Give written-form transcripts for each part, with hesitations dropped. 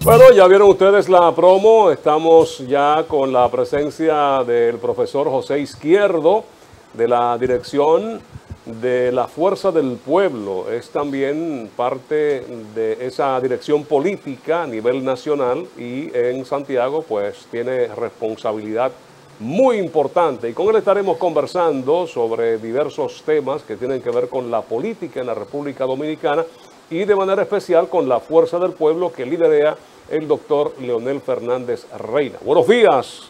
Bueno, ya vieron ustedes la promo, estamos ya con la presencia del profesor José Izquierdo de la dirección de la Fuerza del Pueblo. Es también parte de esa dirección política a nivel nacional y en Santiago pues tiene responsabilidad muy importante. Y con él estaremos conversando sobre diversos temas que tienen que ver con la política en la República Dominicana y de manera especial con la Fuerza del Pueblo que lidera el doctor Leonel Fernández Reina. Buenos días,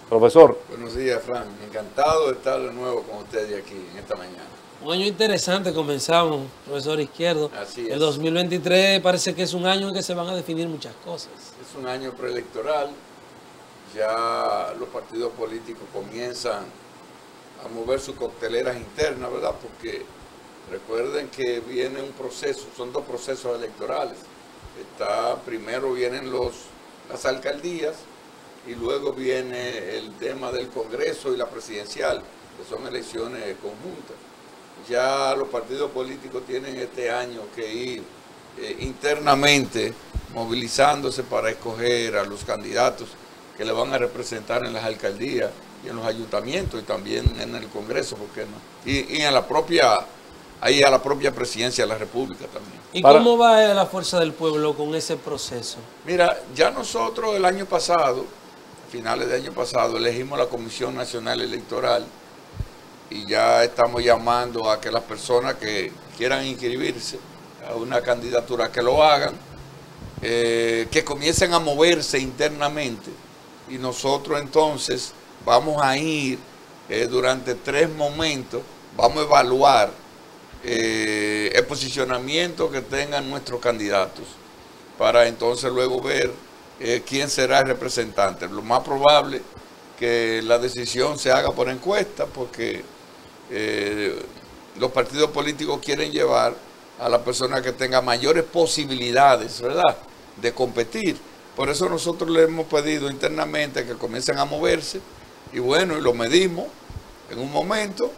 profesor. Buenos días, Fran. Encantado de estar de nuevo con ustedes aquí en esta mañana. Un año interesante comenzamos, profesor Izquierdo. Así es. El 2023 parece que es un año en que se van a definir muchas cosas. Es un año preelectoral. Ya los partidos políticos comienzan a mover sus cocteleras internas, ¿verdad? Porque recuerden que viene un proceso, son dos procesos electorales. Primero vienen las alcaldías y luego viene el tema del Congreso y la presidencial, que son elecciones conjuntas. Ya los partidos políticos tienen este año que ir internamente movilizándose para escoger a los candidatos que le van a representar en las alcaldías y en los ayuntamientos y también en el Congreso, ¿por qué no? Y en la propia presidencia de la República también. ¿Y cómo va la Fuerza del Pueblo con ese proceso? Mira, ya nosotros el año pasado, finales del año pasado, elegimos la Comisión Nacional Electoral y ya estamos llamando a que las personas que quieran inscribirse a una candidatura que lo hagan, que comiencen a moverse internamente y nosotros entonces vamos a ir durante 3 momentos, vamos a evaluar el posicionamiento que tengan nuestros candidatos para entonces luego ver quién será el representante. Lo más probable que la decisión se haga por encuesta porque los partidos políticos quieren llevar a la persona que tenga mayores posibilidades, ¿verdad?, de competir. Por eso nosotros le hemos pedido internamente que comiencen a moverse y bueno, y lo medimos en un momento.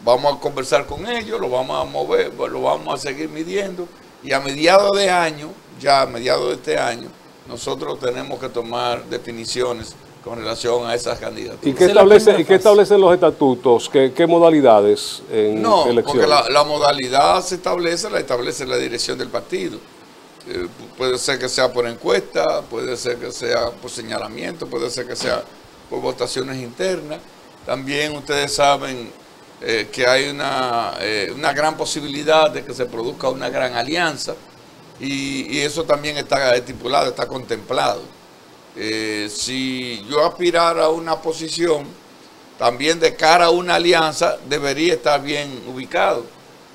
Vamos a conversar con ellos, lo vamos a mover, lo vamos a seguir midiendo y a mediados de año, ya a mediados de este año, nosotros tenemos que tomar definiciones con relación a esas candidaturas. ¿Y qué establecen los estatutos? ¿Qué modalidades en elecciones? Porque la modalidad la establece la dirección del partido. Puede ser que sea por encuesta, puede ser que sea por señalamiento, puede ser que sea por votaciones internas. También ustedes saben que hay una gran posibilidad de que se produzca una gran alianza y eso también está estipulado, está contemplado. Si yo aspirara a una posición, también de cara a una alianza debería estar bien ubicado,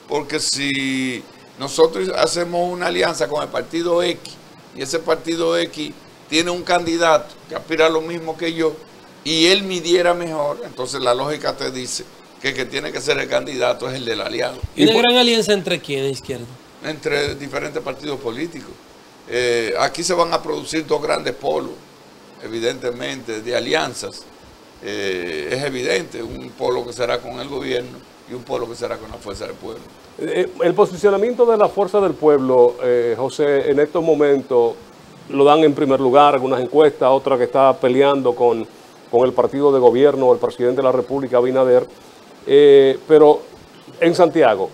porque si nosotros hacemos una alianza con el partido X y ese partido X tiene un candidato que aspira a lo mismo que yo, y él midiera mejor, entonces la lógica te dice que el que tiene que ser el candidato es el del aliado. ¿Y una gran alianza entre quiénes, Izquierdo? Entre diferentes partidos políticos. Aquí se van a producir 2 grandes polos, evidentemente, de alianzas. Es evidente, un polo que será con el gobierno y un polo que será con la Fuerza del Pueblo. El posicionamiento de la Fuerza del Pueblo, José, en estos momentos lo dan en primer lugar, algunas encuestas, otra que está peleando con el partido de gobierno, el presidente de la República, Abinader, pero en Santiago,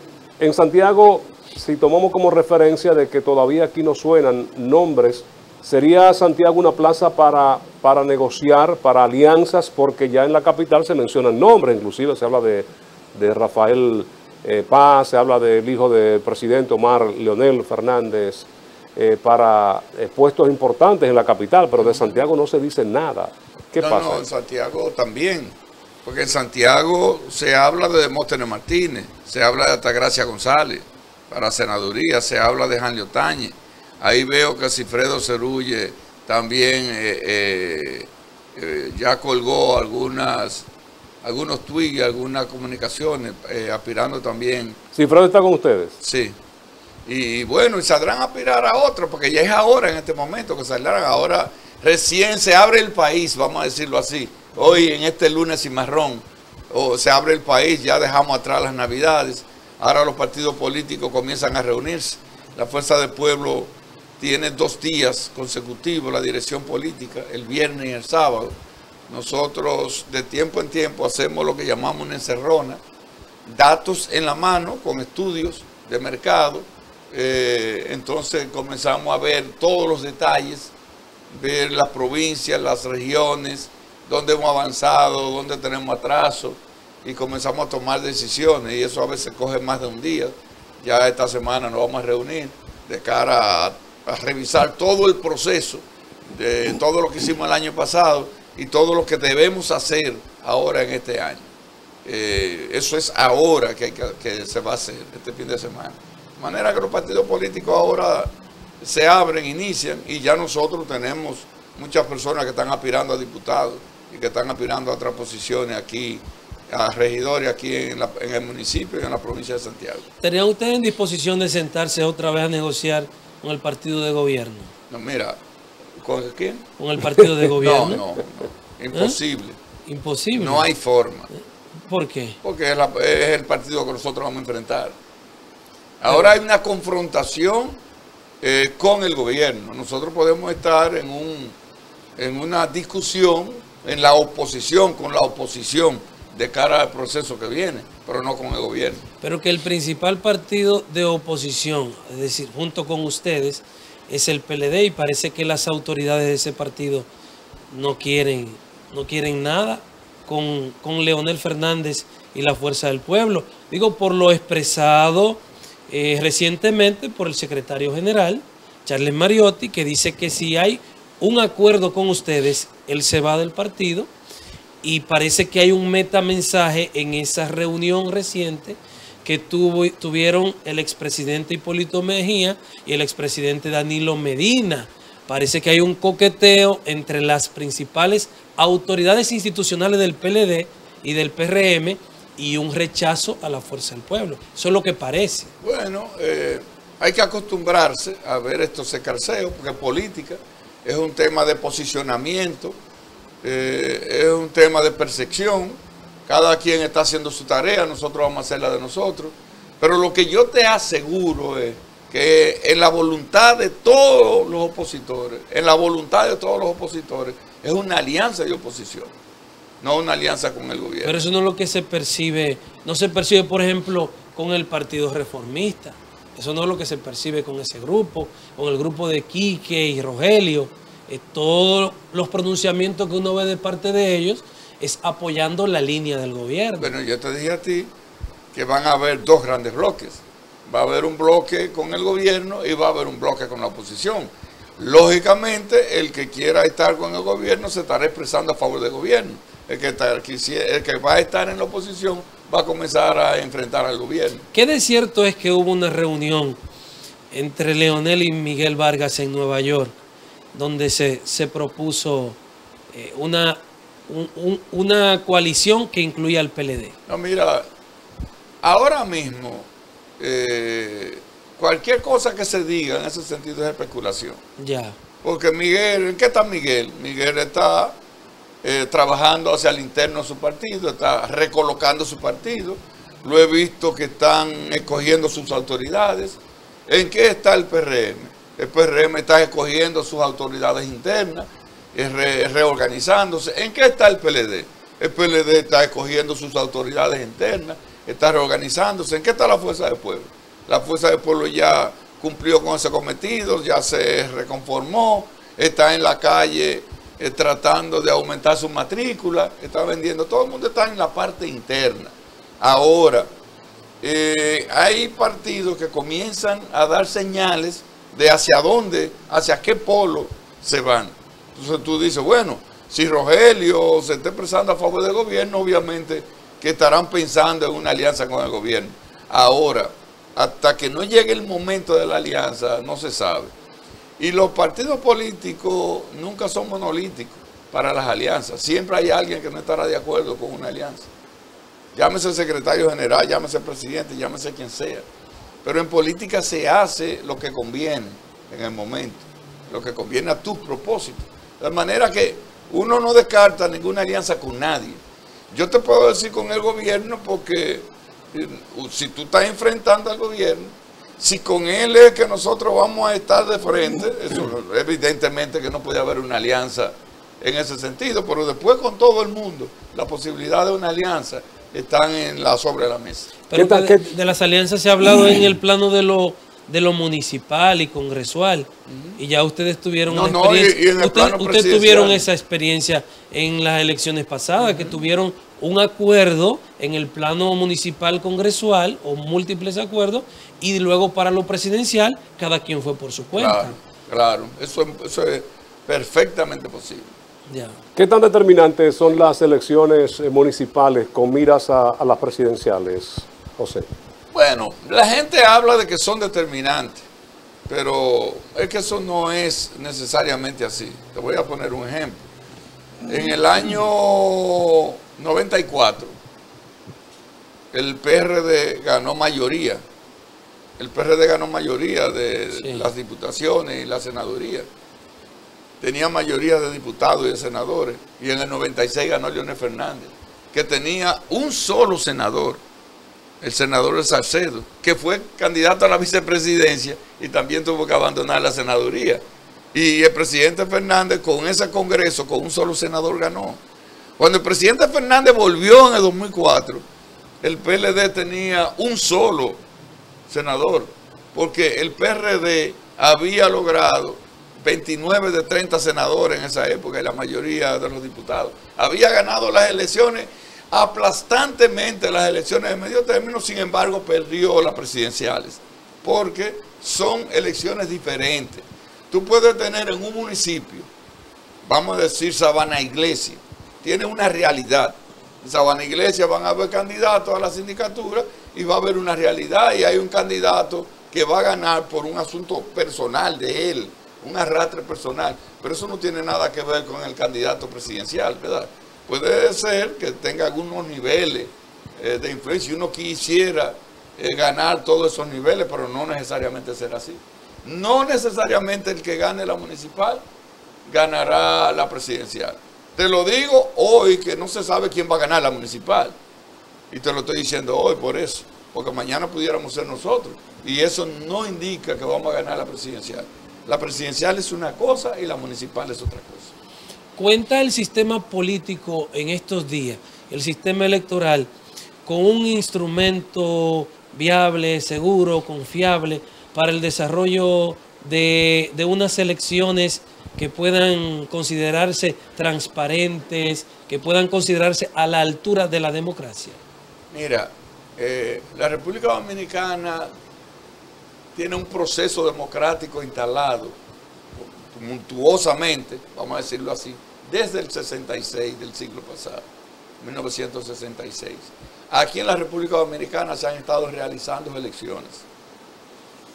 si tomamos como referencia de que todavía aquí no suenan nombres, ¿sería Santiago una plaza para negociar, para alianzas? Porque ya en la capital se mencionan nombres, inclusive se habla de Rafael Paz, se habla del hijo del presidente Omar Leonel Fernández, para puestos importantes en la capital, pero de Santiago no se dice nada. ¿Qué pasa? No, en Santiago también, porque en Santiago se habla de Demóstenes Martínez, se habla de Altagracia González para senaduría, se habla de Janlio Tañez. Ahí veo que Cifredo Cerulle también ya colgó algunos tweets, algunas comunicaciones, aspirando también. ¿Cifredo está con ustedes? Sí. Y bueno, y saldrán a aspirar a otros, porque ya es ahora, en este momento, que saldrán ahora. Recién se abre el país, vamos a decirlo así. Hoy, en este lunes cimarrón, se abre el país, ya dejamos atrás las Navidades. Ahora los partidos políticos comienzan a reunirse. La Fuerza del Pueblo tiene 2 días consecutivos la dirección política, el viernes y el sábado. Nosotros de tiempo en tiempo hacemos lo que llamamos una encerrona, datos en la mano con estudios de mercado. Entonces comenzamos a ver todos los detalles, ver las provincias, las regiones, dónde hemos avanzado, dónde tenemos atraso, y comenzamos a tomar decisiones, y eso a veces coge más de un día. Ya esta semana nos vamos a reunir de cara a revisar todo el proceso de todo lo que hicimos el año pasado y todo lo que debemos hacer ahora en este año. Eso es ahora que se va a hacer este fin de semana. De manera que los partidos políticos ahora se abren, inician, y ya nosotros tenemos muchas personas que están aspirando a diputados y que están aspirando a otras posiciones aquí, a regidores aquí en el municipio y en la provincia de Santiago. ¿Estarían ustedes en disposición de sentarse otra vez a negociar con el partido de gobierno? No, mira, ¿con quién? Con el partido de gobierno. No, imposible. Imposible. No hay forma. ¿Por qué? Porque es el partido que nosotros vamos a enfrentar. Ahora hay una confrontación con el gobierno. Nosotros podemos estar en una discusión en la oposición, con la oposición, de cara al proceso que viene, pero no con el gobierno. Pero que el principal partido de oposición, es decir, junto con ustedes, es el PLD, y parece que las autoridades de ese partido no quieren nada con Leonel Fernández y la Fuerza del Pueblo. Digo, por lo expresado recientemente por el secretario general, Charles Mariotti, que dice que si hay un acuerdo con ustedes, él se va del partido, y parece que hay un metamensaje en esa reunión reciente que tuvieron el expresidente Hipólito Mejía y el expresidente Danilo Medina. Parece que hay un coqueteo entre las principales autoridades institucionales del PLD y del PRM y un rechazo a la Fuerza del Pueblo. Eso es lo que parece. Bueno, hay que acostumbrarse a ver estos escarceos, porque política es un tema de posicionamiento, es un tema de percepción. Cada quien está haciendo su tarea, nosotros vamos a hacer la de nosotros. Pero lo que yo te aseguro es que en la voluntad de todos los opositores, es una alianza de oposición, no una alianza con el gobierno. Pero eso no es lo que se percibe, no se percibe, por ejemplo, con el Partido Reformista. Eso no es lo que se percibe con ese grupo, con el grupo de Quique y Rogelio. Todos los pronunciamientos que uno ve de parte de ellos es apoyando la línea del gobierno. Bueno, yo te dije a ti que van a haber 2 grandes bloques. Va a haber un bloque con el gobierno y va a haber un bloque con la oposición. Lógicamente, el que quiera estar con el gobierno se estará expresando a favor del gobierno. El que va a estar en la oposición va a comenzar a enfrentar al gobierno. ¿Qué de cierto es que hubo una reunión entre Leonel y Miguel Vargas en Nueva York, donde se propuso una coalición que incluía al PLD? No, mira, ahora mismo cualquier cosa que se diga en ese sentido es especulación. Ya. Porque Miguel, ¿en qué está Miguel? Miguel está trabajando hacia el interno de su partido, está recolocando su partido. Lo he visto que están escogiendo sus autoridades. ¿En qué está el PRM? El PRM está escogiendo sus autoridades internas, reorganizándose. ¿En qué está el PLD? El PLD está escogiendo sus autoridades internas, está reorganizándose. ¿En qué está la Fuerza del Pueblo? La Fuerza del Pueblo ya cumplió con ese cometido, ya se reconformó, está en la calle tratando de aumentar su matrícula, está vendiendo. Todo el mundo está en la parte interna. Ahora, hay partidos que comienzan a dar señales de hacia dónde, hacia qué polo se van. Entonces tú dices, bueno, si Rogelio se está expresando a favor del gobierno, obviamente que estarán pensando en una alianza con el gobierno. Ahora, hasta que no llegue el momento de la alianza, no se sabe. Y los partidos políticos nunca son monolíticos para las alianzas. Siempre hay alguien que no estará de acuerdo con una alianza. Llámese el secretario general, llámese el presidente, llámese quien sea. Pero en política se hace lo que conviene en el momento, lo que conviene a tus propósitos. De manera que uno no descarta ninguna alianza con nadie. Yo te puedo decir con el gobierno porque si tú estás enfrentando al gobierno Si con él es que nosotros vamos a estar de frente, eso, evidentemente que no puede haber una alianza en ese sentido, pero después con todo el mundo, la posibilidad de una alianza están sobre la mesa. Pero de las alianzas se ha hablado en el plano de lo municipal y congresual, y ya ustedes tuvieron una experiencia. Y en el plano ustedes tuvieron esa experiencia en las elecciones pasadas, que tuvieron un acuerdo en el plano municipal congresual, o múltiples acuerdos, y luego para lo presidencial, cada quien fue por su cuenta. Claro, eso es perfectamente posible. Ya. ¿Qué tan determinantes son las elecciones municipales con miras a las presidenciales, José? Bueno, la gente habla de que son determinantes, pero es que eso no es necesariamente así. Te voy a poner un ejemplo. En el año 94, el PRD ganó mayoría. El PRD ganó mayoría de las diputaciones y la senaduría. Tenía mayoría de diputados y de senadores. Y en el 96 ganó Leonel Fernández, que tenía un solo senador, el senador de Salcedo, que fue candidato a la vicepresidencia y también tuvo que abandonar la senaduría. Y el presidente Fernández con ese congreso, con un solo senador, ganó. Cuando el presidente Fernández volvió en el 2004, el PLD tenía un solo senador, porque el PRD había logrado 29 de 30 senadores en esa época y la mayoría de los diputados. Había ganado las elecciones aplastantemente, las elecciones de medio término, sin embargo perdió las presidenciales, porque son elecciones diferentes. Tú puedes tener en un municipio, vamos a decir Sabana Iglesia, tiene una realidad. En Sabana Iglesia van a haber candidatos a la sindicatura y va a haber una realidad, y hay un candidato que va a ganar por un asunto personal de él, un arrastre personal, pero eso no tiene nada que ver con el candidato presidencial, ¿verdad? Puede ser que tenga algunos niveles de influencia y uno quisiera ganar todos esos niveles, pero no necesariamente será así. No necesariamente el que gane la municipal ganará la presidencial. Te lo digo hoy, que no se sabe quién va a ganar la municipal. Y te lo estoy diciendo hoy por eso, porque mañana pudiéramos ser nosotros. Y eso no indica que vamos a ganar la presidencial. La presidencial es una cosa y la municipal es otra cosa. ¿Cuenta el sistema político en estos días, el sistema electoral, con un instrumento viable, seguro, confiable para el desarrollo de unas elecciones que puedan considerarse transparentes, que puedan considerarse a la altura de la democracia? Mira, la República Dominicana tiene un proceso democrático instalado tumultuosamente, vamos a decirlo así, desde el 66 del siglo pasado, 1966. Aquí en la República Dominicana se han estado realizando elecciones.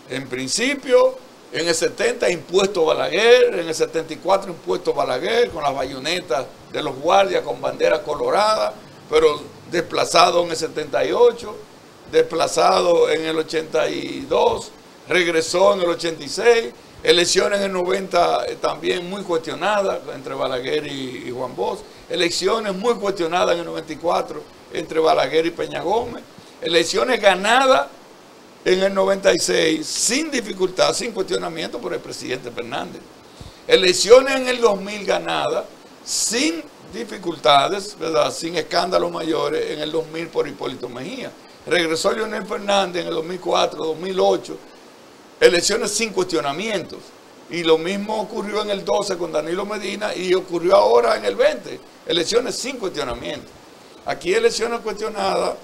En principio, en el 70 impuesto Balaguer, en el 74 impuesto Balaguer, con las bayonetas de los guardias con bandera colorada, pero desplazado en el 78, desplazado en el 82, regresó en el 86, elecciones en el 90 también muy cuestionadas entre Balaguer y Juan Bosch, elecciones muy cuestionadas en el 94 entre Balaguer y Peña Gómez, elecciones ganadas en el 96 sin dificultad, sin cuestionamiento por el presidente Fernández, elecciones en el 2000 ganadas sin dificultades, ¿verdad?, sin escándalos mayores en el 2000 por Hipólito Mejía. Regresó Leonel Fernández en el 2004, 2008, elecciones sin cuestionamientos. Y lo mismo ocurrió en el 12 con Danilo Medina y ocurrió ahora en el 20, elecciones sin cuestionamiento. Aquí elecciones cuestionadas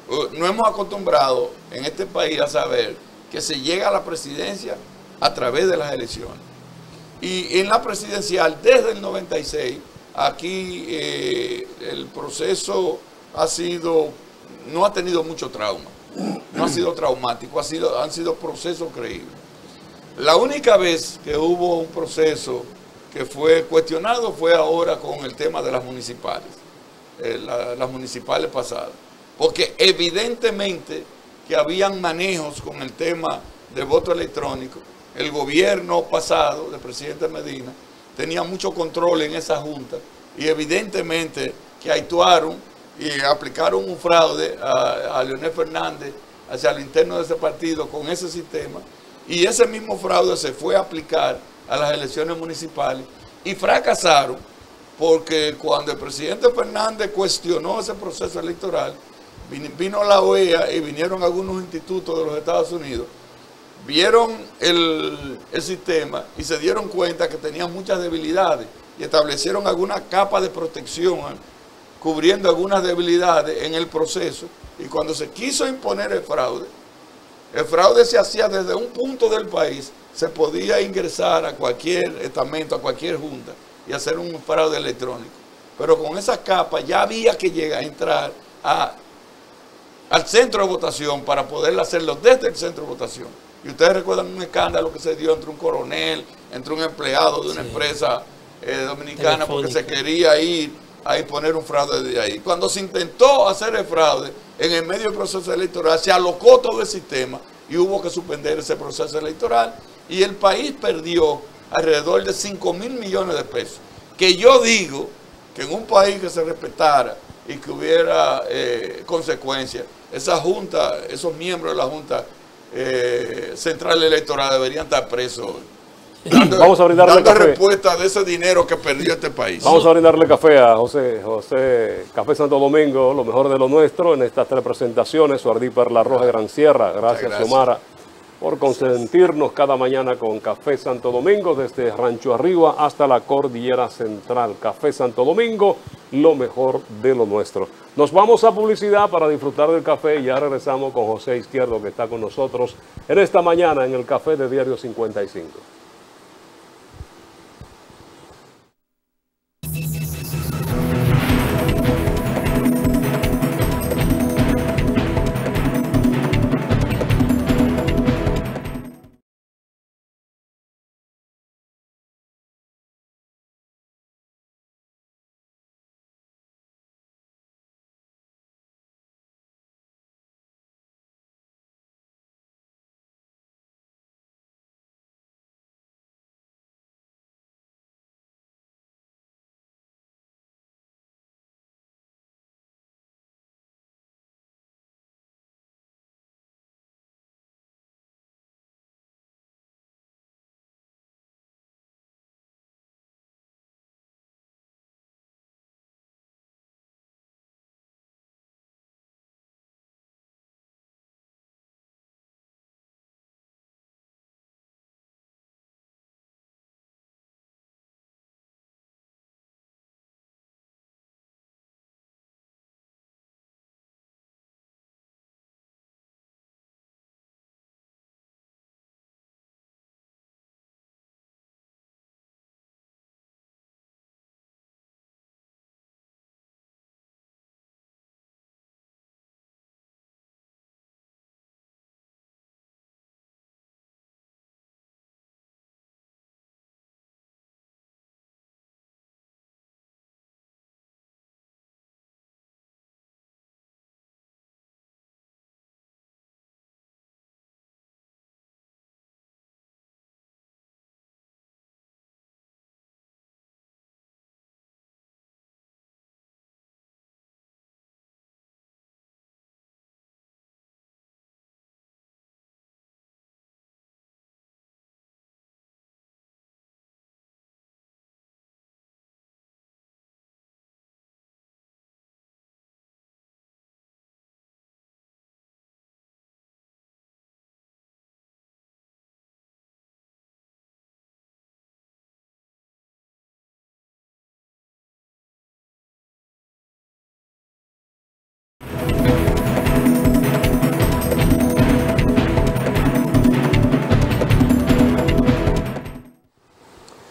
no hemos acostumbrado en este país a saber que se llega a la presidencia a través de las elecciones. Y en la presidencial, desde el 96, aquí el proceso no ha tenido mucho trauma, no ha sido traumático, han sido procesos creíbles. La única vez que hubo un proceso que fue cuestionado fue ahora con el tema de las municipales, las municipales pasadas. Porque evidentemente que habían manejos con el tema del voto electrónico. El gobierno pasado del presidente Medina tenía mucho control en esa junta y evidentemente que actuaron y aplicaron un fraude a Leonel Fernández hacia el interno de ese partido con ese sistema, y ese mismo fraude se fue a aplicar a las elecciones municipales y fracasaron, porque cuando el presidente Fernández cuestionó ese proceso electoral, vino la OEA y vinieron algunos institutos de los Estados Unidos, vieron el sistema y se dieron cuenta que tenía muchas debilidades y establecieron alguna capa de protección cubriendo algunas debilidades en el proceso, y cuando se quiso imponer el fraude se hacía desde un punto del país, se podía ingresar a cualquier estamento, a cualquier junta y hacer un fraude electrónico. Pero con esa capa ya había que llegar a entrar al centro de votación para poder hacerlo desde el centro de votación. Y ustedes recuerdan un escándalo que se dio entre un coronel, entre un empleado de una empresa dominicana, porque se quería ir a imponer un fraude de ahí. Cuando se intentó hacer el fraude en el medio del proceso electoral, se alocó todo el sistema y hubo que suspender ese proceso electoral, y el país perdió alrededor de 5.000 millones de pesos. Que yo digo que en un país que se respetara y que hubiera consecuencias, esa junta, esos miembros de la Junta Central Electoral deberían estar presos hoy. Vamos a brindarle café. Respuesta de ese dinero que perdió este país. Vamos a brindarle café a José Café Santo Domingo, lo mejor de lo nuestro, en estas 3 presentaciones. Suardí Perla Roja, Gran Sierra. Gracias, Xiomara, por consentirnos cada mañana con Café Santo Domingo, desde Rancho Arriba hasta la Cordillera Central. Café Santo Domingo, lo mejor de lo nuestro. Nos vamos a publicidad para disfrutar del café y ya regresamos con José Izquierdo, que está con nosotros en esta mañana en el Café de Diario 55.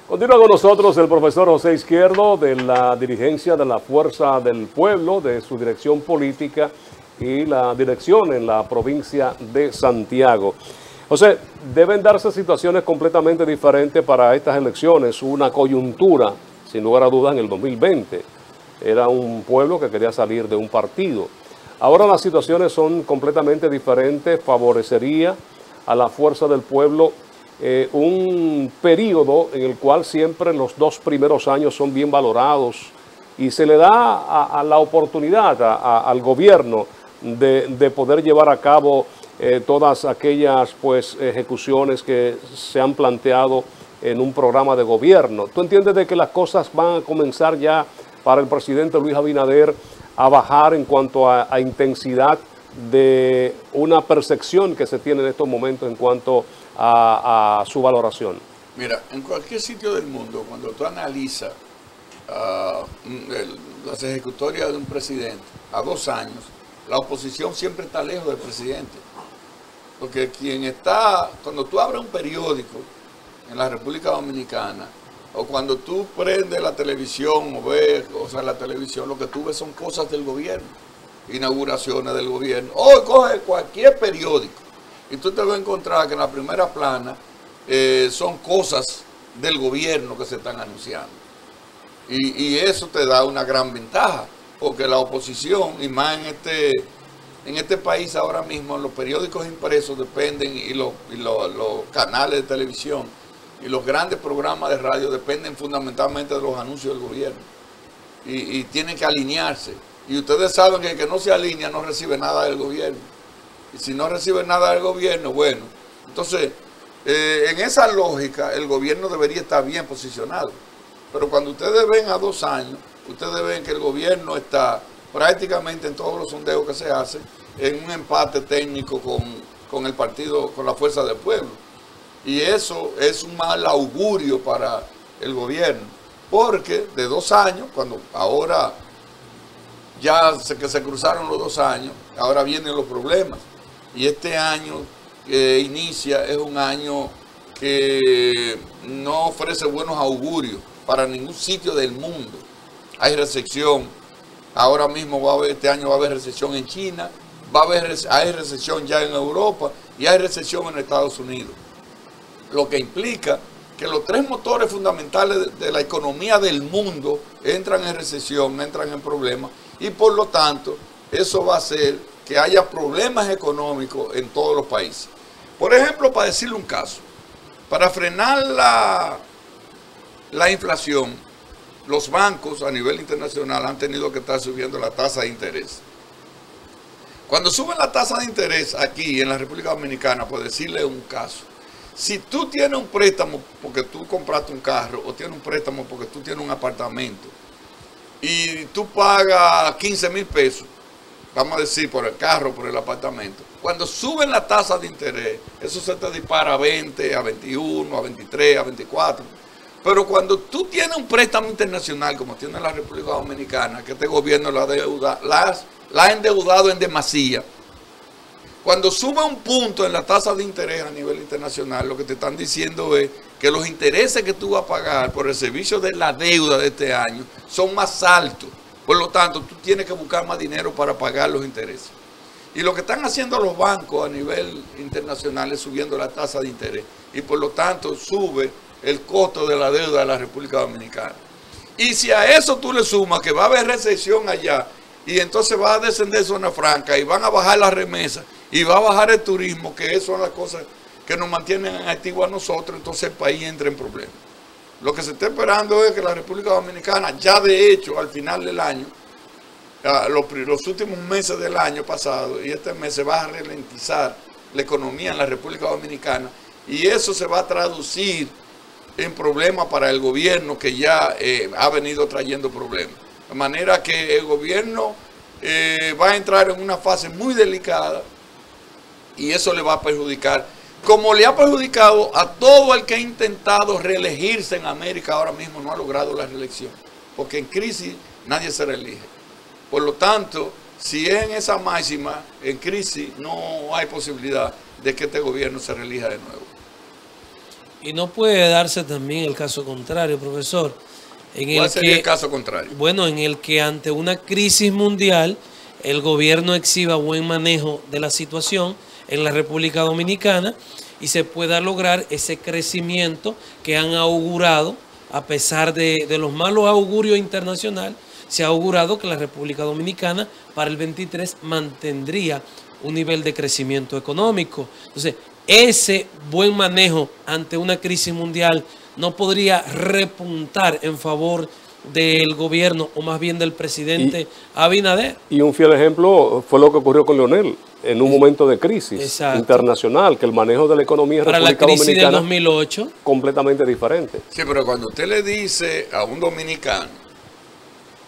Continúa con nosotros el profesor José Izquierdo, de la dirigencia de la Fuerza del Pueblo, de su dirección política y la dirección en la provincia de Santiago. José, deben darse situaciones completamente diferentes para estas elecciones, una coyuntura, sin lugar a dudas, en el 2020. Era un pueblo que quería salir de un partido. Ahora las situaciones son completamente diferentes, favorecería a la Fuerza del Pueblo un periodo en el cual siempre los 2 primeros años son bien valorados y se le da a la oportunidad al gobierno de poder llevar a cabo todas aquellas pues ejecuciones que se han planteado en un programa de gobierno. ¿Tú entiendes de que las cosas van a comenzar ya para el presidente Luis Abinader a bajar en cuanto a intensidad de una percepción que se tiene en estos momentos en cuanto a su valoración? Mira, en cualquier sitio del mundo, cuando tú analizas las ejecutorias de un presidente a 2 años, la oposición siempre está lejos del presidente. Porque cuando tú abres un periódico en la República Dominicana, o cuando tú prendes la televisión o ves cosas en la televisión, lo que tú ves son cosas del gobierno, inauguraciones del gobierno. Hoy coge cualquier periódico y tú te vas a encontrar que en la primera plana son cosas del gobierno que se están anunciando. Y eso te da una gran ventaja, porque la oposición, y más en este país ahora mismo, los periódicos impresos dependen, y los canales de televisión y los grandes programas de radio dependen fundamentalmente de los anuncios del gobierno. Y tienen que alinearse. Y ustedes saben que el que no se alinea no recibe nada del gobierno. Y si no recibe nada del gobierno, bueno. Entonces, en esa lógica, el gobierno debería estar bien posicionado. Pero cuando ustedes ven a 2 años, ustedes ven que el gobierno está prácticamente en todos los sondeos que se hacen en un empate técnico con el partido, con la Fuerza del Pueblo. Y eso es un mal augurio para el gobierno, porque de 2 años, cuando ahora que se cruzaron los 2 años, ahora vienen los problemas. Y este año que inicia es un año que no ofrece buenos augurios para ningún sitio del mundo. Hay recesión. Ahora mismo este año va a haber recesión en China, hay recesión ya en Europa y hay recesión en Estados Unidos. Lo que implica que los 3 motores fundamentales de la economía del mundo entran en recesión, entran en problemas, y por lo tanto eso va a hacer que haya problemas económicos en todos los países. Por ejemplo, para decirle un caso, para frenar la inflación, los bancos a nivel internacional han tenido que estar subiendo la tasa de interés. Cuando suben la tasa de interés aquí en la República Dominicana, por decirle un caso, si tú tienes un préstamo porque tú compraste un carro, o tienes un préstamo porque tú tienes un apartamento, y tú pagas 15,000 pesos, vamos a decir, por el carro, por el apartamento, cuando suben la tasa de interés, eso se te dispara a 20, a 21, a 23, a 24. Pero cuando tú tienes un préstamo internacional, como tiene la República Dominicana, que este gobierno la ha endeudado en demasía, cuando sube un punto en la tasa de interés a nivel internacional, lo que te están diciendo es que los intereses que tú vas a pagar por el servicio de la deuda de este año son más altos. Por lo tanto, tú tienes que buscar más dinero para pagar los intereses. Y lo que están haciendo los bancos a nivel internacional es subiendo la tasa de interés. Y por lo tanto, sube el costo de la deuda de la República Dominicana. Y si a eso tú le sumas que va a haber recesión allá, y entonces va a descender zona franca, y van a bajar las remesas, y va a bajar el turismo, que eso son las cosas que nos mantienen activos a nosotros, entonces el país entra en problemas. Lo que se está esperando es que la República Dominicana, ya de hecho, al final del año, los últimos meses del año pasado, y este mes se va a ralentizar la economía en la República Dominicana, y eso se va a traducir en problemas para el gobierno, que ya ha venido trayendo problemas. De manera que el gobierno va a entrar en una fase muy delicada, y eso le va a perjudicar, como le ha perjudicado a todo el que ha intentado reelegirse en América. Ahora mismo no ha logrado la reelección, porque en crisis nadie se reelige. Por lo tanto, si es en esa máxima, en crisis no hay posibilidad de que este gobierno se reelija de nuevo. Y no puede darse también el caso contrario, profesor. ¿Cuál sería el caso contrario? Bueno, en el que ante una crisis mundial el gobierno exhiba buen manejo de la situación en la República Dominicana y se pueda lograr ese crecimiento que han augurado, a pesar de los malos augurios internacionales. Se ha augurado que la República Dominicana para el 23 mantendría un nivel de crecimiento económico. Entonces, ese buen manejo ante una crisis mundial no podría repuntar en favor del gobierno, o más bien del presidente Abinader. Y un fiel ejemplo fue lo que ocurrió con Leonel en un momento de crisis internacional, que el manejo de la economía para la crisis del 2008 completamente diferente. Sí, pero cuando usted le dice a un dominicano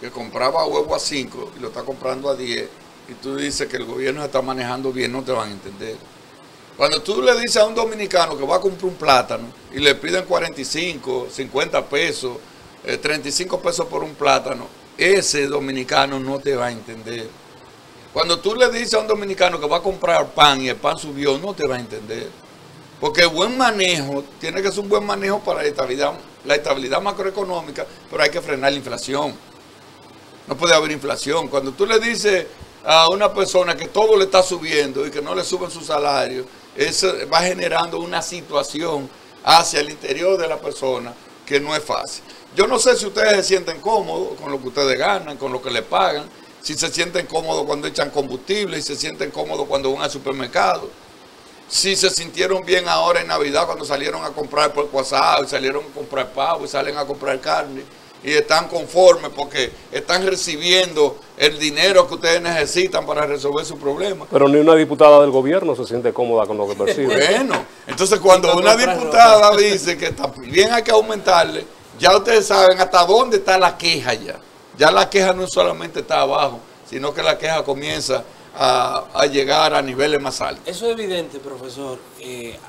que compraba huevo a 5 y lo está comprando a 10, y tú dices que el gobierno se está manejando bien, no te van a entender. Cuando tú le dices a un dominicano que va a comprar un plátano y le piden 45, 50 pesos, 35 pesos por un plátano, ese dominicano no te va a entender. Cuando tú le dices a un dominicano que va a comprar pan y el pan subió, no te va a entender. Porque el buen manejo tiene que ser un buen manejo para la estabilidad macroeconómica, pero hay que frenar la inflación. No puede haber inflación. Cuando tú le dices a una persona que todo le está subiendo y que no le suben su salario, eso va generando una situación hacia el interior de la persona que no es fácil. Yo no sé si ustedes se sienten cómodos con lo que ustedes ganan, con lo que les pagan, si se sienten cómodos cuando echan combustible, si se sienten cómodos cuando van al supermercado, si se sintieron bien ahora en Navidad cuando salieron a comprar por WhatsApp, salieron a comprar pavo y salen a comprar carne y están conformes porque están recibiendo el dinero que ustedes necesitan para resolver su problema. Pero ni una diputada del gobierno se siente cómoda con lo que percibe. Bueno, entonces cuando una diputada dice que también hay que aumentarle, ya ustedes saben hasta dónde está la queja ya. Ya la queja no solamente está abajo, sino que la queja comienza a llegar a niveles más altos. Eso es evidente, profesor.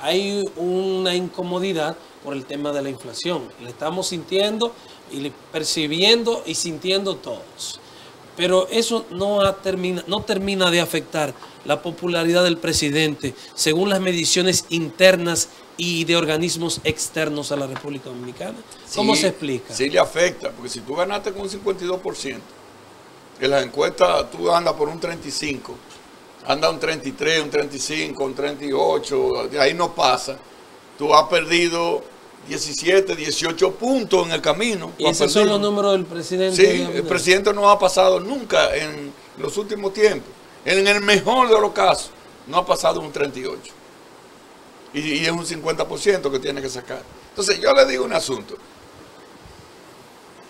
Hay una incomodidad por el tema de la inflación. La estamos sintiendo y percibiendo y sintiendo todos. Pero eso no termina de afectar la popularidad del presidente según las mediciones internas y de organismos externos a la República Dominicana. ¿Cómo se explica? Sí le afecta, porque si tú ganaste con un 52%, en las encuestas tú andas por un 35%, anda un 33%, un 35%, un 38%, de ahí no pasa. Tú has perdido 17, 18 puntos en el camino. ¿Y esos son los números del presidente? Sí, el presidente no ha pasado nunca en los últimos tiempos. En el mejor de los casos, no ha pasado un 38%. Y es un 50% que tiene que sacar. Entonces, yo le digo un asunto.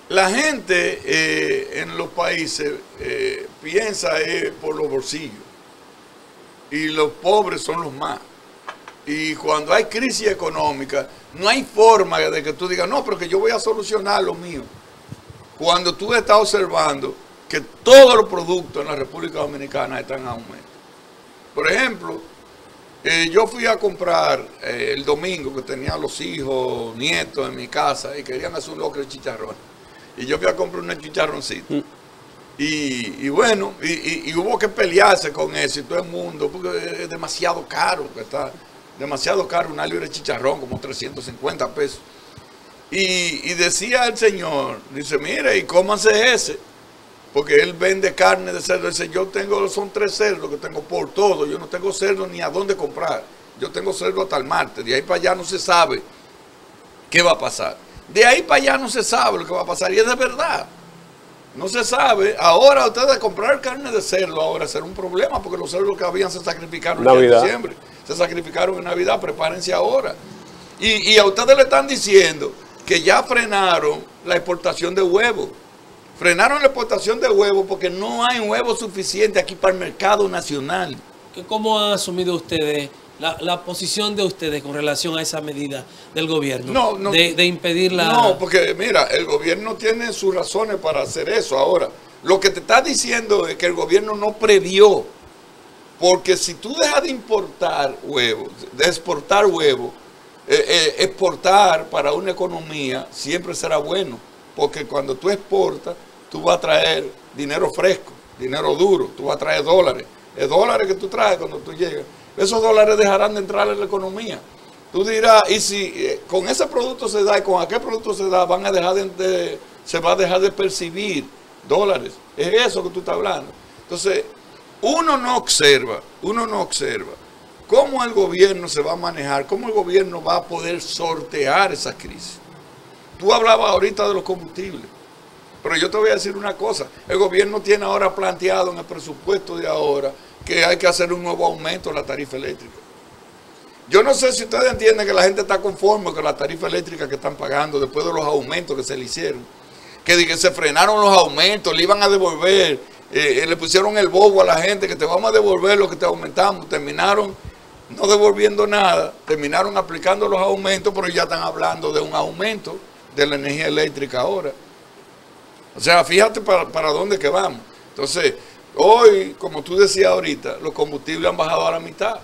La gente en los países piensa por los bolsillos. Y los pobres son los más. Y cuando hay crisis económica, no hay forma de que tú digas, no, pero que yo voy a solucionar lo mío. Cuando tú estás observando que todos los productos en la República Dominicana están en aumento. Por ejemplo, yo fui a comprar el domingo, que tenía los hijos, nietos en mi casa, y querían hacer un locro de chicharrón. Y yo fui a comprar un chicharroncito. Y bueno, y hubo que pelearse con eso y todo el mundo, porque es demasiado caro, que está demasiado caro una libra de chicharrón, como 350 pesos. Y decía el señor, dice, mire, y cómanse ese, porque él vende carne de cerdo. Dice, son 3 cerdos que tengo por todo, yo no tengo cerdo ni a dónde comprar, yo tengo cerdo hasta el martes, de ahí para allá no se sabe qué va a pasar. De ahí para allá no se sabe lo que va a pasar, y es de verdad. No se sabe. Ahora ustedes comprar carne de cerdo ahora será un problema, porque los cerdos que habían se sacrificaron en diciembre. Se sacrificaron en Navidad, prepárense ahora. Y a ustedes le están diciendo que ya frenaron la exportación de huevos. Frenaron la exportación de huevos porque no hay huevos suficientes aquí para el mercado nacional. ¿Cómo han asumido ustedes la posición de ustedes con relación a esa medida del gobierno? De impedir la... No, porque mira, el gobierno tiene sus razones para hacer eso. Ahora, lo que te está diciendo es que el gobierno no previó. Porque si tú dejas de importar huevos, de exportar huevos, exportar para una economía siempre será bueno. Porque cuando tú exportas, tú vas a traer dinero fresco, dinero duro, tú vas a traer dólares. Es dólares que tú traes cuando tú llegas. Esos dólares dejarán de entrar en la economía. Tú dirás, y si con ese producto se da y con aquel producto se da, se va a dejar de percibir dólares. Es eso que tú estás hablando. Entonces, uno no observa cómo el gobierno se va a manejar, cómo el gobierno va a poder sortear esa crisis. Tú hablabas ahorita de los combustibles, pero yo te voy a decir una cosa. El gobierno tiene ahora planteado en el presupuesto de ahora que hay que hacer un nuevo aumento en la tarifa eléctrica. Yo no sé si ustedes entienden que la gente está conforme con la tarifa eléctrica que están pagando después de los aumentos que se le hicieron. que se frenaron los aumentos, le iban a devolver, le pusieron el bobo a la gente que te vamos a devolver lo que te aumentamos. Terminaron no devolviendo nada, terminaron aplicando los aumentos, pero ya están hablando de un aumento de la energía eléctrica ahora. O sea, fíjate para dónde que vamos. Entonces, hoy, como tú decías ahorita, los combustibles han bajado a la mitad.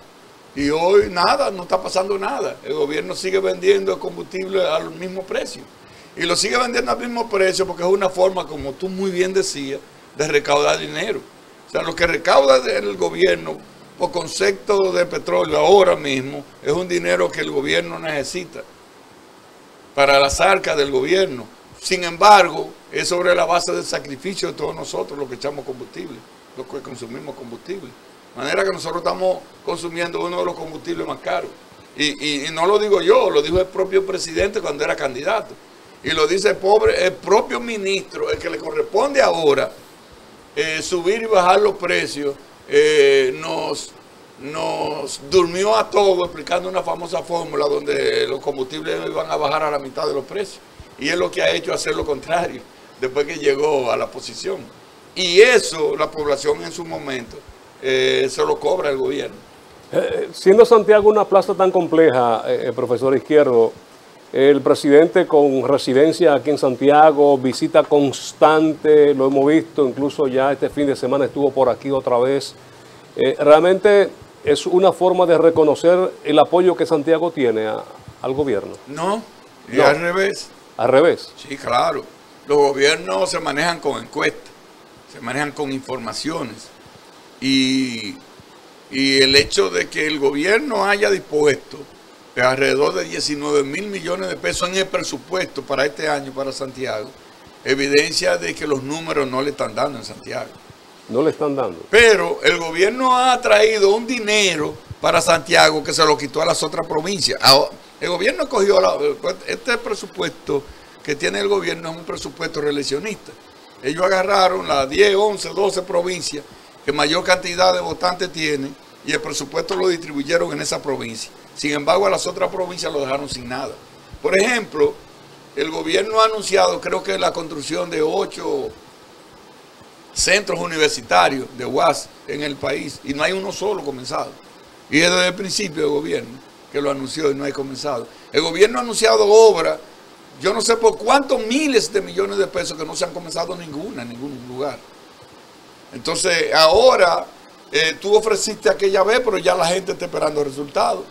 Y hoy nada, no está pasando nada. El gobierno sigue vendiendo el combustible al mismo precio. Y lo sigue vendiendo al mismo precio porque es una forma, como tú muy bien decías, de recaudar dinero. O sea, lo que recauda el gobierno por concepto de petróleo ahora mismo es un dinero que el gobierno necesita para las arcas del gobierno. Sin embargo, es sobre la base del sacrificio de todos nosotros los que echamos combustible, los que consumimos combustible. De manera que nosotros estamos consumiendo uno de los combustibles más caros. Y no lo digo yo, lo dijo el propio presidente cuando era candidato. Y lo dice el propio ministro, el que le corresponde ahora subir y bajar los precios, nos durmió a todos explicando una famosa fórmula donde los combustibles iban a bajar a la mitad de los precios. Y es lo que ha hecho hacer lo contrario después que llegó a la posición. Y eso la población en su momento se lo cobra el gobierno. Siendo Santiago una plaza tan compleja, profesor Izquierdo, el presidente con residencia aquí en Santiago, visita constante, lo hemos visto, incluso ya este fin de semana estuvo por aquí otra vez. Realmente es una forma de reconocer el apoyo que Santiago tiene al gobierno. No, y no, al revés. Al revés. Sí, claro. Los gobiernos se manejan con encuestas, se manejan con informaciones. Y el hecho de que el gobierno haya dispuesto alrededor de 19.000 millones de pesos en el presupuesto para este año para Santiago, evidencia de que los números no le están dando en Santiago. No le están dando. Pero el gobierno ha traído un dinero para Santiago que se lo quitó a las otras provincias. El gobierno cogió este presupuesto que tiene el gobierno, es un presupuesto reeleccionista. Ellos agarraron las 10, 11, 12 provincias que mayor cantidad de votantes tienen y el presupuesto lo distribuyeron en esa provincia. Sin embargo, a las otras provincias lo dejaron sin nada. Por ejemplo, el gobierno ha anunciado, creo que la construcción de 8 centros universitarios de UAS en el país y no hay uno solo comenzado. Y es desde el principio del gobierno que lo anunció y no hay comenzado. El gobierno ha anunciado obras, yo no sé por cuántos miles de millones de pesos que no se han comenzado ninguna en ningún lugar. Entonces, ahora tú ofreciste aquella vez, pero ya la gente está esperando resultados.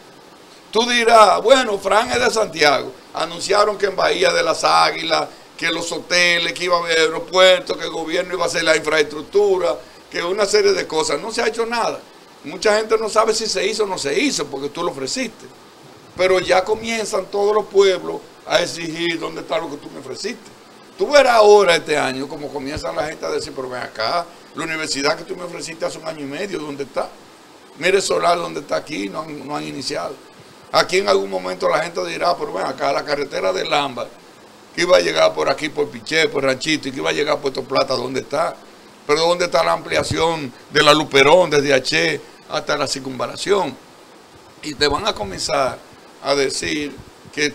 Tú dirás, bueno, Fran es de Santiago. Anunciaron que en Bahía de las Águilas, que los hoteles, que iba a haber aeropuertos, que el gobierno iba a hacer la infraestructura, que una serie de cosas. No se ha hecho nada. Mucha gente no sabe si se hizo o no se hizo, porque tú lo ofreciste. Pero ya comienzan todos los pueblos a exigir dónde está lo que tú me ofreciste. Tú verás ahora este año como comienza la gente a decir, pero ven acá, la universidad que tú me ofreciste hace 1 año y medio, ¿dónde está? Mire Solar, ¿dónde está aquí? No han iniciado. Aquí en algún momento la gente dirá, pero ven acá, la carretera de Lamba, que iba a llegar por aquí, por Piché, por Ranchito, y que iba a llegar a Puerto Plata, ¿dónde está? Pero ¿dónde está la ampliación de la Luperón, desde H hasta la circunvalación? Y te van a comenzar a decir que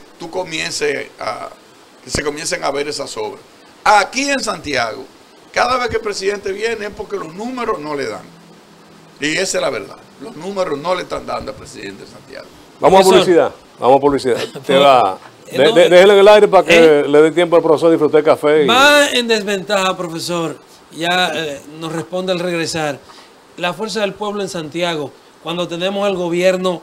que se comiencen a ver esas obras. Aquí en Santiago, cada vez que el presidente viene es porque los números no le dan. Y esa es la verdad. Los números no le están dando al presidente de Santiago. Vamos a publicidad. Vamos a publicidad. Te va. Déjelo en el aire para que le dé tiempo al profesor a disfrutar café. Va en desventaja, profesor. Ya nos responde al regresar. La fuerza del pueblo en Santiago, cuando tenemos al gobierno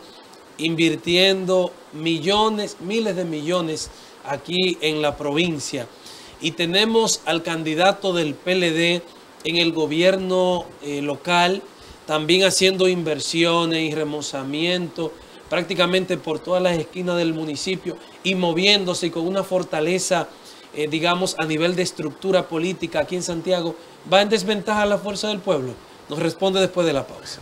invirtiendo millones, miles de millones aquí en la provincia, y tenemos al candidato del PLD en el gobierno local también haciendo inversiones y remozamiento prácticamente por todas las esquinas del municipio y moviéndose y con una fortaleza, digamos, a nivel de estructura política aquí en Santiago. ¿Va en desventaja la fuerza del pueblo? Nos responde después de la pausa.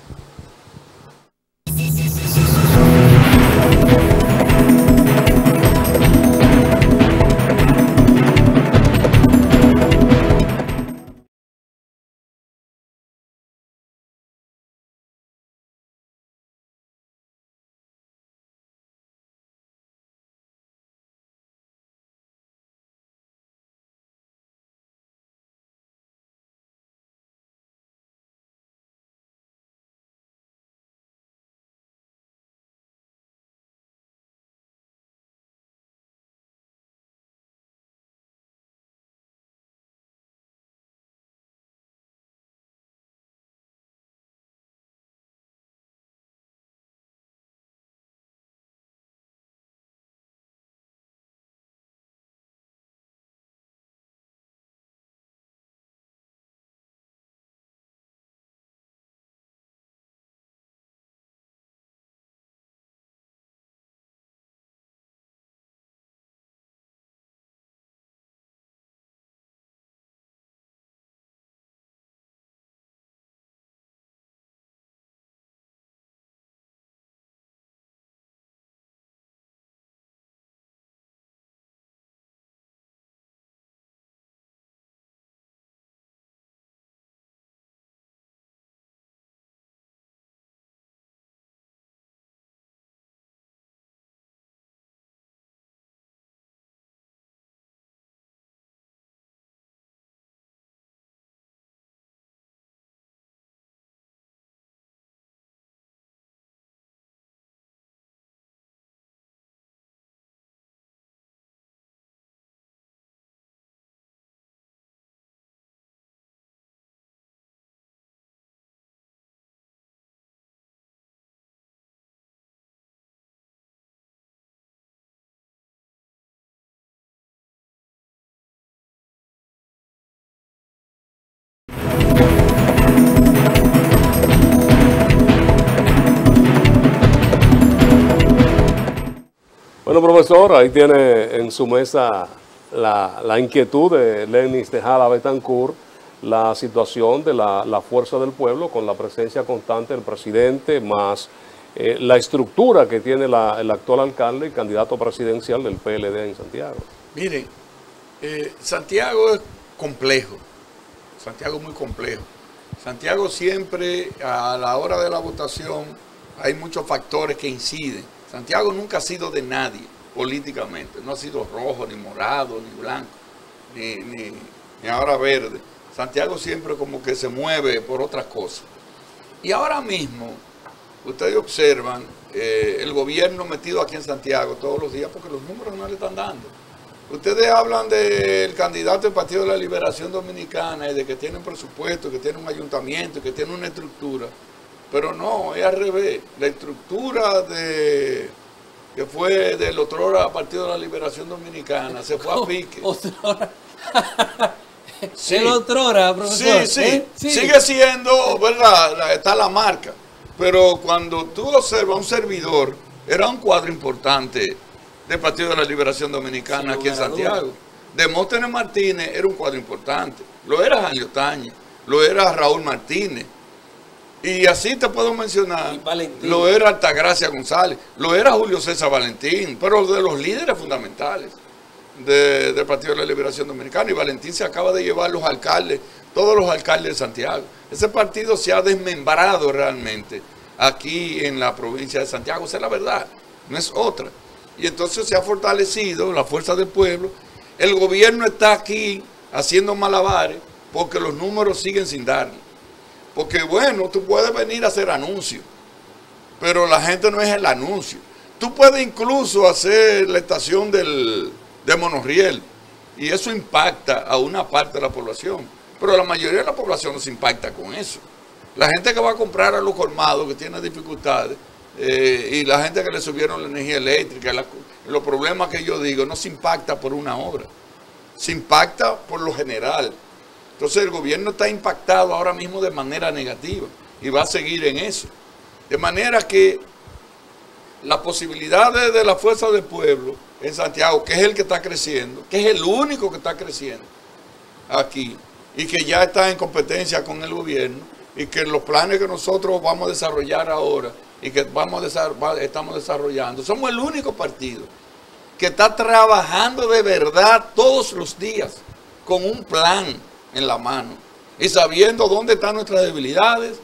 Bueno, profesor, ahí tiene en su mesa la inquietud de Lenis Tejada Betancourt, la situación de la fuerza del pueblo con la presencia constante del presidente, más la estructura que tiene el actual alcalde y candidato presidencial del PLD en Santiago. Miren, Santiago es complejo, Santiago es muy complejo. Santiago siempre, a la hora de la votación, hay muchos factores que inciden. Santiago nunca ha sido de nadie políticamente, no ha sido rojo, ni morado, ni blanco, ni ahora verde. Santiago siempre como que se mueve por otras cosas. Y ahora mismo, ustedes observan el gobierno metido aquí en Santiago todos los días porque los números no le están dando. Ustedes hablan del candidato del Partido de la Liberación Dominicana y de que tiene un presupuesto, que tiene un ayuntamiento, que tiene una estructura. Pero no, es al revés. La estructura que fue del otrora Partido de la Liberación Dominicana se fue a pique. Otrora. Sí. El otrora, profesor. Sí. Sigue siendo, ¿verdad? Está la marca. Pero cuando tú observas un servidor, era un cuadro importante del Partido de la Liberación Dominicana aquí en Santiago. Demóstenes Martínez era un cuadro importante. Lo era Janly Otañez, lo era Raúl Martínez. Y así te puedo mencionar, lo era Altagracia González, lo era Julio César Valentín, pero de los líderes fundamentales del Partido de la Liberación Dominicana. Y Valentín se acaba de llevar los alcaldes, todos los alcaldes de Santiago. Ese partido se ha desmembrado realmente aquí en la provincia de Santiago. Esa es la verdad, no es otra. Y entonces se ha fortalecido la fuerza del pueblo. El gobierno está aquí haciendo malabares porque los números siguen sin darle. Porque bueno, tú puedes venir a hacer anuncios, pero la gente no es el anuncio. Tú puedes incluso hacer la estación de monorriel y eso impacta a una parte de la población. Pero la mayoría de la población no se impacta con eso. La gente que va a comprar a los colmados, que tiene dificultades, y la gente que le subieron la energía eléctrica, los problemas que yo digo, no se impacta por una obra, se impacta por lo general. Entonces el gobierno está impactado ahora mismo de manera negativa y va a seguir en eso. De manera que las posibilidades de la fuerza del pueblo en Santiago, que es el que está creciendo, que es el único que está creciendo aquí y que ya está en competencia con el gobierno y que los planes que nosotros vamos a desarrollar ahora y que estamos desarrollando, somos el único partido que está trabajando de verdad todos los días con un plan en la mano y sabiendo dónde están nuestras debilidades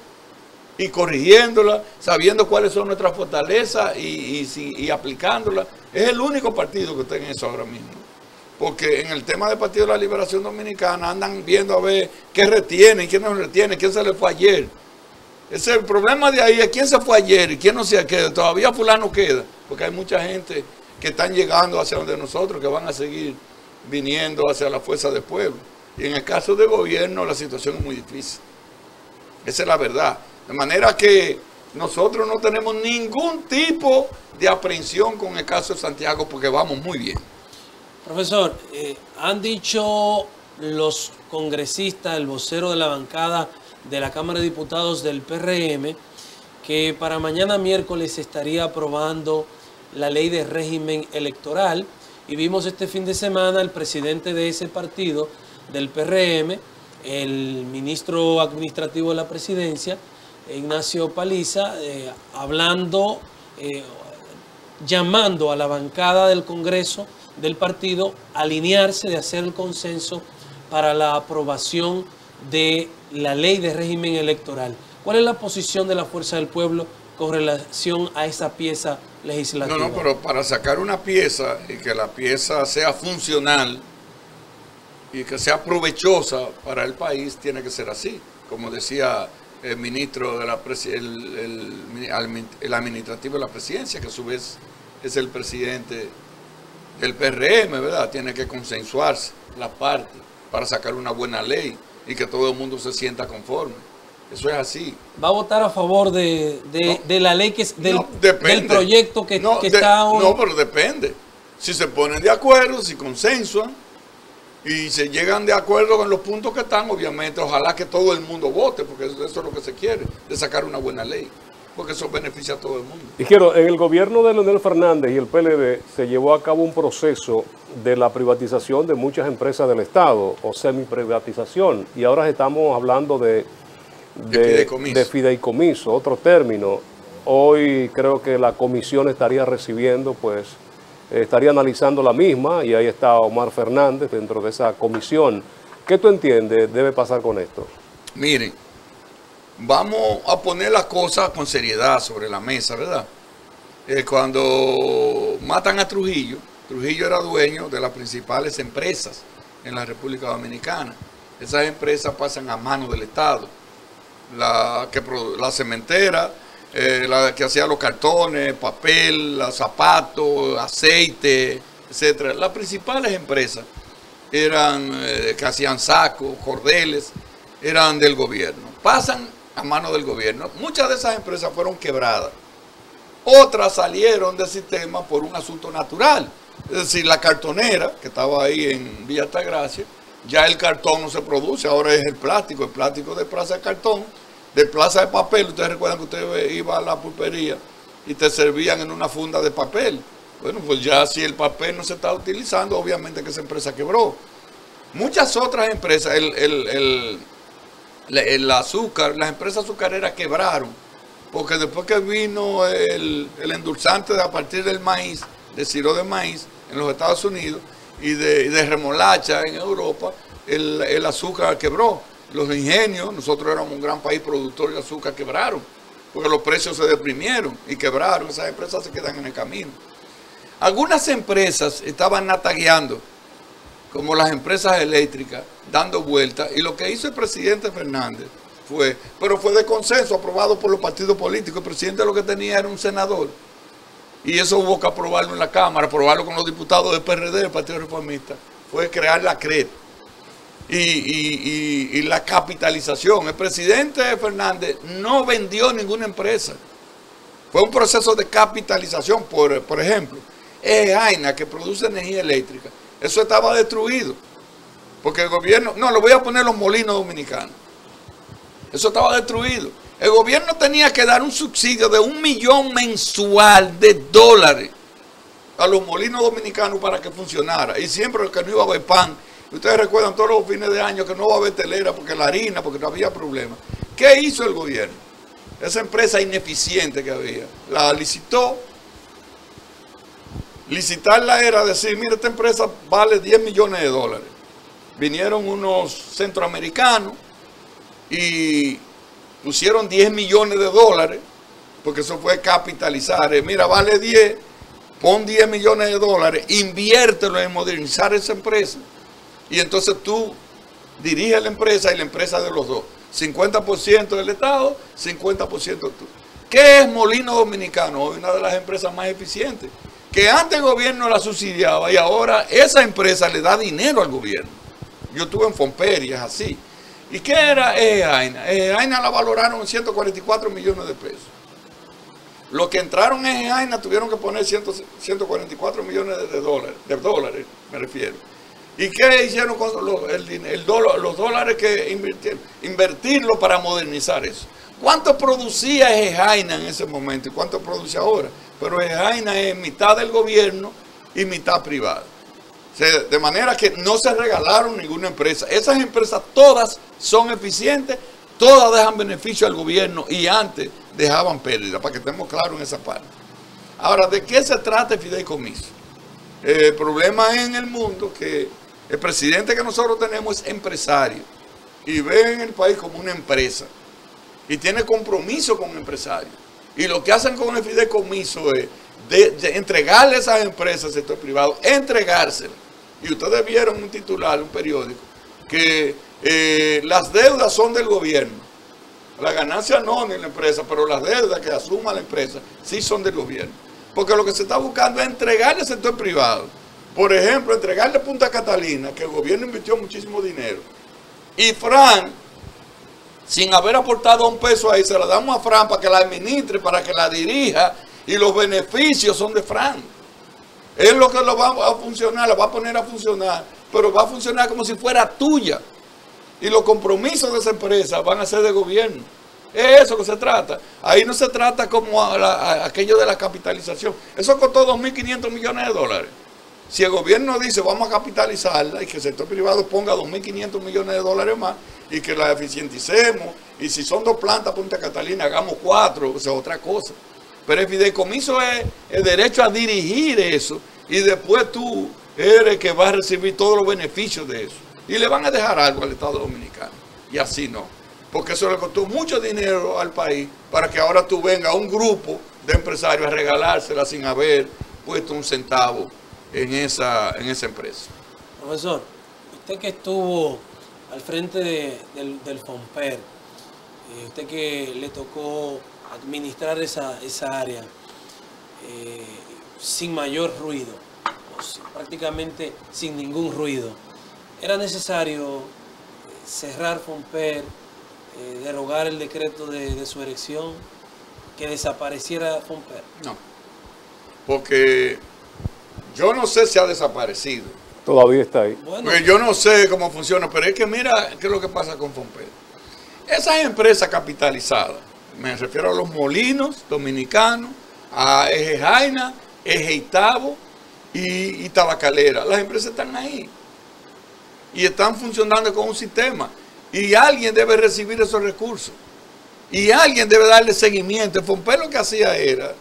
y corrigiéndolas, sabiendo cuáles son nuestras fortalezas y aplicándolas. Es el único partido que está en eso ahora mismo. Porque en el tema del Partido de la Liberación Dominicana andan viendo a ver qué retienen, quién no retiene, quién se le fue ayer. Ese es el problema de ahí, es quién se fue ayer y quién no se queda. Todavía fulano queda, porque hay mucha gente que están llegando hacia donde nosotros, que van a seguir viniendo hacia la fuerza del pueblo. Y en el caso del gobierno la situación es muy difícil. Esa es la verdad. De manera que nosotros no tenemos ningún tipo de aprehensión con el caso de Santiago porque vamos muy bien. Profesor, han dicho los congresistas, el vocero de la bancada de la Cámara de Diputados del PRM, que para mañana miércoles se estaría aprobando la ley de régimen electoral. Y vimos este fin de semana al presidente de ese partido, del PRM, el ministro administrativo de la presidencia, Ignacio Paliza, hablando, llamando a la bancada del Congreso del partido a alinearse, de hacer el consenso para la aprobación de la ley de régimen electoral. ¿Cuál es la posición de la Fuerza del Pueblo con relación a esa pieza legislativa? No, pero para sacar una pieza y que la pieza sea funcional y que sea provechosa para el país, tiene que ser así. Como decía el ministro de el administrativo de la presidencia, que a su vez es el presidente del PRM, ¿verdad? Tiene que consensuarse la parte para sacar una buena ley y que todo el mundo se sienta conforme. Eso es así. ¿Va a votar a favor de la ley que es del proyecto que está hoy? No, pero depende. Si se ponen de acuerdo, si consensuan y se llegan de acuerdo con los puntos que están, obviamente, ojalá que todo el mundo vote, porque eso es lo que se quiere, de sacar una buena ley. porque eso beneficia a todo el mundo. Izquierdo, en el gobierno de Leonel Fernández y el PLD se llevó a cabo un proceso de la privatización de muchas empresas del Estado o semiprivatización, y ahora estamos hablando de fideicomiso, otro término. Hoy creo que la comisión estaría recibiendo, pues, estaría analizando la misma, y ahí está Omar Fernández dentro de esa comisión. ¿Qué tú entiendes debe pasar con esto? Miren, vamos a poner las cosas con seriedad sobre la mesa, ¿verdad? Cuando matan a Trujillo, Trujillo era dueño de las principales empresas en la República Dominicana. Esas empresas pasan a manos del Estado. La cementera, la que hacía los cartones, papel, los zapatos, aceite, etcétera. Las principales empresas eran que hacían sacos, cordeles, eran del gobierno. Pasan a manos del gobierno. Muchas de esas empresas fueron quebradas. Otras salieron del sistema por un asunto natural. Es decir, la cartonera, que estaba ahí en Villa Altagracia, ya el cartón no se produce, ahora es el plástico de Plaza de Cartón, de Plaza de Papel. Ustedes recuerdan que usted iba a la pulpería y te servían en una funda de papel. Bueno, pues ya si el papel no se está utilizando, obviamente que esa empresa quebró. Muchas otras empresas, el azúcar, las empresas azucareras quebraron, porque después que vino el endulzante a partir del maíz, de siro de maíz en los Estados Unidos y de remolacha en Europa, el azúcar quebró. Los ingenios, nosotros éramos un gran país productor de azúcar, quebraron, porque los precios se deprimieron y quebraron. Esas empresas se quedan en el camino. Algunas empresas estaban natagueando, como las empresas eléctricas, dando vueltas, y lo que hizo el presidente Fernández fue de consenso, aprobado por los partidos políticos. El presidente lo que tenía era un senador, y eso hubo que aprobarlo en la Cámara, aprobarlo con los diputados del PRD, del Partido Reformista, fue crear la CRED y la capitalización. El presidente Fernández no vendió ninguna empresa, fue un proceso de capitalización. Por ejemplo, Jaina, que produce energía eléctrica, eso estaba destruido, porque el gobierno, no, lo voy a poner los molinos dominicanos, eso estaba destruido. El gobierno tenía que dar un subsidio de $1 millón mensual a los molinos dominicanos para que funcionara, y siempre que no iba a haber pan. Ustedes recuerdan todos los fines de año que no iba a haber telera porque la harina, porque no había problema. ¿Qué hizo el gobierno? Esa empresa ineficiente que había, la licitó. Licitarla era decir, mira, esta empresa vale $10 millones. Vinieron unos centroamericanos y pusieron $10 millones, porque eso fue capitalizar. Mira, vale 10, pon $10 millones, inviértelo en modernizar esa empresa. Y entonces tú diriges la empresa y la empresa de los dos. 50% del Estado, 50% tú. ¿Qué es Molino Dominicano? Hoy una de las empresas más eficientes, que antes el gobierno la subsidiaba y ahora esa empresa le da dinero al gobierno. Yo estuve en Fomperia, así. ¿Y qué era Jaina? Jaina la valoraron en 144 millones de pesos. Los que entraron en Jaina tuvieron que poner 144 millones de dólares, me refiero. ¿Y qué hicieron con los dólares que invirtieron? Invertirlo para modernizar eso. ¿Cuánto producía Jaina en ese momento y cuánto produce ahora? Pero Jaina es mitad del gobierno y mitad privada. O sea, de manera que no se regalaron ninguna empresa. Esas empresas todas son eficientes, todas dejan beneficio al gobierno y antes dejaban pérdida, para que estemos claros en esa parte. Ahora, ¿de qué se trata el fideicomiso? El problema en el mundo que el presidente que nosotros tenemos es empresario y ve en el país como una empresa y tiene compromiso con empresarios. Y lo que hacen con el fideicomiso es de entregarle a esas empresas al sector privado, entregárselas. Y ustedes vieron un titular, un periódico, que las deudas son del gobierno. La ganancia no de la empresa, pero las deudas que asuma la empresa sí son del gobierno. Porque lo que se está buscando es entregarle al sector privado. Por ejemplo, entregarle a Punta Catalina, que el gobierno invirtió muchísimo dinero. Y Fran, sin haber aportado un peso ahí, se la damos a Fran para que la administre, para que la dirija, y los beneficios son de Fran. Él lo que lo va a funcionar, la va a poner a funcionar, pero va a funcionar como si fuera tuya. Y los compromisos de esa empresa van a ser de gobierno. Es eso que se trata. Ahí no se trata como aquello de la capitalización. Eso costó 2.500 millones de dólares. Si el gobierno dice vamos a capitalizarla y que el sector privado ponga 2.500 millones de dólares más y que la eficienticemos, y si son 2 plantas Punta Catalina, hagamos 4, o sea, otra cosa. Pero el fideicomiso es el derecho a dirigir eso y después tú eres que vas a recibir todos los beneficios de eso. Y le van a dejar algo al Estado Dominicano. Y así no. Porque eso le costó mucho dinero al país para que ahora tú vengas a un grupo de empresarios a regalársela sin haber puesto un centavo en esa empresa. Profesor, usted que estuvo al frente del FOMPER, usted que le tocó administrar esa área sin mayor ruido, prácticamente sin ningún ruido, ¿era necesario cerrar FOMPER, derogar el decreto de su erección, que desapareciera FOMPER? No, porque yo no sé si ha desaparecido. Todavía está ahí. Bueno, Pues yo no sé cómo funciona, pero es que mira qué es lo que pasa con FOMPER. Esas empresas capitalizadas, me refiero a los molinos dominicanos, a Eje Jaina, Eje Itabo y Tabacalera. Las empresas están ahí y están funcionando con un sistema. Y alguien debe recibir esos recursos. Y alguien debe darle seguimiento. El FOMPER lo que hacía era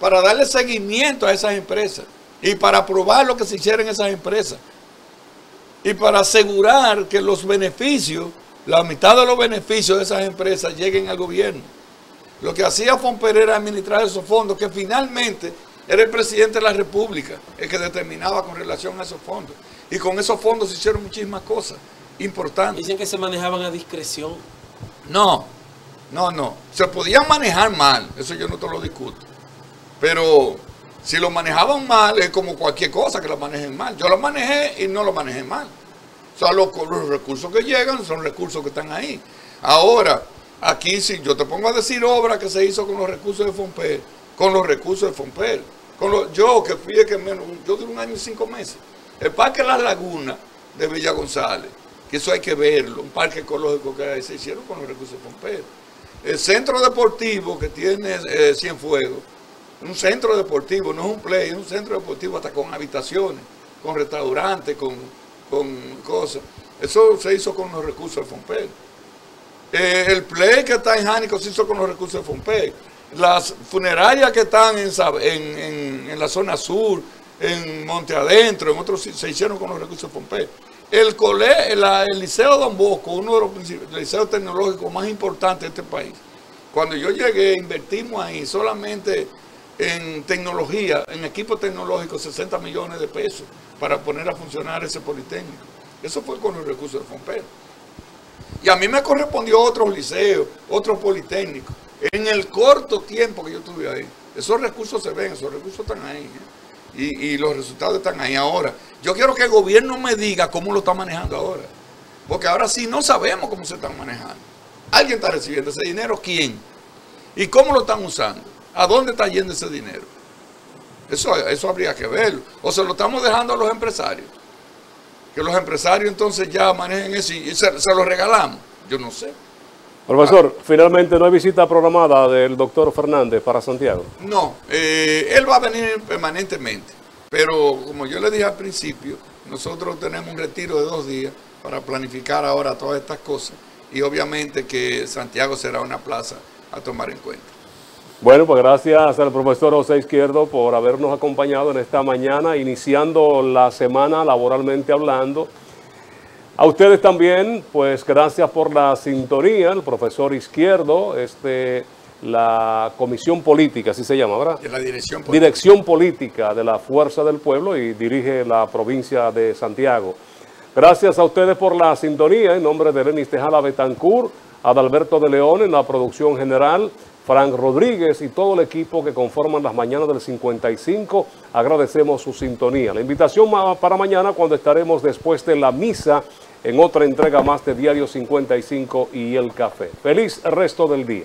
para darle seguimiento a esas empresas y para aprobar lo que se hiciera en esas empresas. Y para asegurar que los beneficios, la mitad de los beneficios de esas empresas lleguen al gobierno. Lo que hacía FOMPER era administrar esos fondos, que finalmente era el presidente de la República el que determinaba con relación a esos fondos. Y con esos fondos se hicieron muchísimas cosas importantes. dicen que se manejaban a discreción. No. Se podían manejar mal, eso yo no te lo discuto. Pero si lo manejaban mal, es como cualquier cosa que lo manejen mal. Yo lo manejé y no lo manejé mal. O sea, los recursos que llegan son recursos que están ahí. Ahora, aquí si yo te pongo a decir obra que se hizo con los recursos de FOMPER, yo que fui el que menos, yo duré 1 año y 5 meses. El Parque Las Lagunas de Villa González, que eso hay que verlo, un parque ecológico que se hicieron con los recursos de FOMPER. El centro deportivo que tiene Cienfuegos, un centro deportivo, no es un play, es un centro deportivo hasta con habitaciones, con restaurantes, con cosas. Eso se hizo con los recursos de FOMPER. El play que está en Jánico se hizo con los recursos de FOMPER. Las funerarias que están en la zona sur, en Monte Adentro, en otros se hicieron con los recursos de FOMPER. El Liceo Don Bosco, uno de los liceos tecnológicos más importantes de este país. Cuando yo llegué, invertimos ahí solamente en tecnología, en equipos tecnológicos, 60 millones de pesos para poner a funcionar ese politécnico. Eso fue con los recursos de FOMPER. Y a mí me correspondió otros liceos, otros politécnicos. En el corto tiempo que yo estuve ahí, esos recursos se ven, esos recursos están ahí. Y los resultados están ahí. Ahora, yo quiero que el gobierno me diga cómo lo está manejando ahora. Porque ahora sí no sabemos cómo se están manejando. ¿Alguien está recibiendo ese dinero? ¿Quién? ¿Y cómo lo están usando? ¿A dónde está yendo ese dinero? Eso habría que verlo. O se lo estamos dejando a los empresarios. Que los empresarios entonces ya manejen eso y se lo regalamos. Yo no sé. Profesor, finalmente no hay visita programada del doctor Fernández para Santiago. No, él va a venir permanentemente. Pero como yo le dije al principio, nosotros tenemos un retiro de 2 días para planificar ahora todas estas cosas. Y obviamente que Santiago será una plaza a tomar en cuenta. Bueno, pues gracias al profesor José Izquierdo por habernos acompañado en esta mañana, iniciando la semana laboralmente hablando. A ustedes también, pues gracias por la sintonía. El profesor Izquierdo, la Comisión Política, así se llama, ¿verdad? De la Dirección Política. Dirección Política de la Fuerza del Pueblo y dirige la provincia de Santiago. Gracias a ustedes por la sintonía. En nombre de Lenis Tejada Betancourt, Adalberto de León en la producción general, Frank Rodríguez y todo el equipo que conforman las mañanas del 55, agradecemos su sintonía. La invitación para mañana cuando estaremos después de la misa en otra entrega más de Diario 55 y El Café. Feliz resto del día.